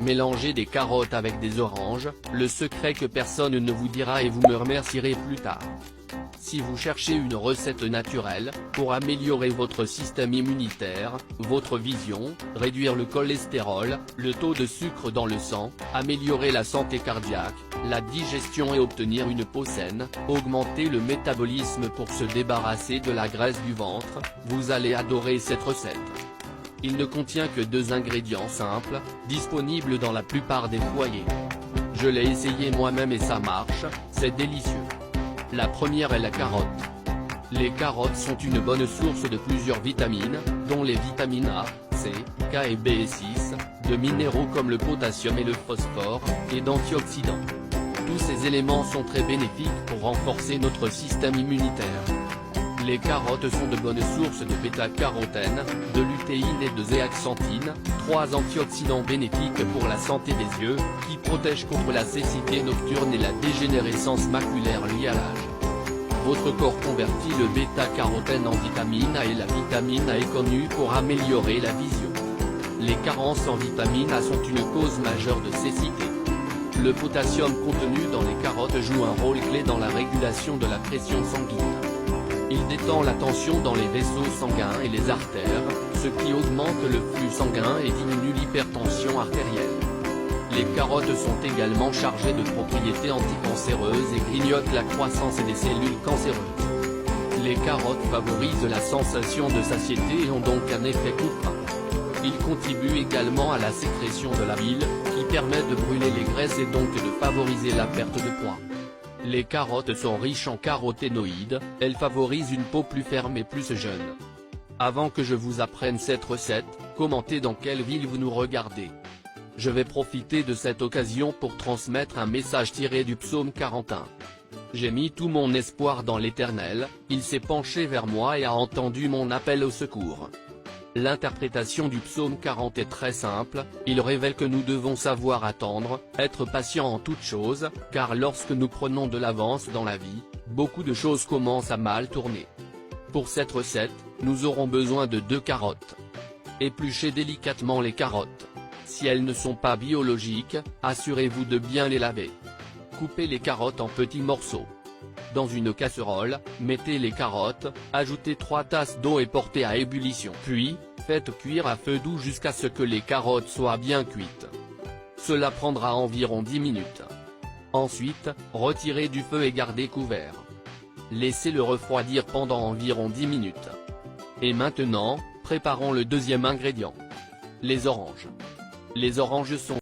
Mélangez des carottes avec des oranges, le secret que personne ne vous dira et vous me remercierez plus tard. Si vous cherchez une recette naturelle, pour améliorer votre système immunitaire, votre vision, réduire le cholestérol, le taux de sucre dans le sang, améliorer la santé cardiaque, la digestion et obtenir une peau saine, augmenter le métabolisme pour se débarrasser de la graisse du ventre, vous allez adorer cette recette. Il ne contient que 2 ingrédients simples, disponibles dans la plupart des foyers. Je l'ai essayé moi-même et ça marche, c'est délicieux. La première est la carotte. Les carottes sont une bonne source de plusieurs vitamines, dont les vitamines A, C, K et B et 6, de minéraux comme le potassium et le phosphore, et d'antioxydants. Tous ces éléments sont très bénéfiques pour renforcer notre système immunitaire. Les carottes sont de bonnes sources de bêta-carotène, de lutéine et de zéaxanthine, 3 antioxydants bénéfiques pour la santé des yeux, qui protègent contre la cécité nocturne et la dégénérescence maculaire liée à l'âge. Votre corps convertit le bêta-carotène en vitamine A et la vitamine A est connue pour améliorer la vision. Les carences en vitamine A sont une cause majeure de cécité. Le potassium contenu dans les carottes joue un rôle clé dans la régulation de la pression sanguine. Il détend la tension dans les vaisseaux sanguins et les artères, ce qui augmente le flux sanguin et diminue l'hypertension artérielle. Les carottes sont également chargées de propriétés anticancéreuses et grignotent la croissance des cellules cancéreuses. Les carottes favorisent la sensation de satiété et ont donc un effet coupe-faim. Ils contribuent également à la sécrétion de la bile, qui permet de brûler les graisses et donc de favoriser la perte de poids. Les carottes sont riches en caroténoïdes, elles favorisent une peau plus ferme et plus jeune. Avant que je vous apprenne cette recette, commentez dans quelle ville vous nous regardez. Je vais profiter de cette occasion pour transmettre un message tiré du psaume 41. J'ai mis tout mon espoir dans l'Éternel, il s'est penché vers moi et a entendu mon appel au secours. L'interprétation du psaume 40 est très simple, il révèle que nous devons savoir attendre, être patients en toutes choses, car lorsque nous prenons de l'avance dans la vie, beaucoup de choses commencent à mal tourner. Pour cette recette, nous aurons besoin de 2 carottes. Épluchez délicatement les carottes. Si elles ne sont pas biologiques, assurez-vous de bien les laver. Coupez les carottes en petits morceaux. Dans une casserole, mettez les carottes, ajoutez 3 tasses d'eau et portez à ébullition. Puis, faites cuire à feu doux jusqu'à ce que les carottes soient bien cuites. Cela prendra environ 10 minutes. Ensuite, retirez du feu et gardez couvert. Laissez-le refroidir pendant environ 10 minutes. Et maintenant, préparons le deuxième ingrédient. Les oranges. Les oranges sont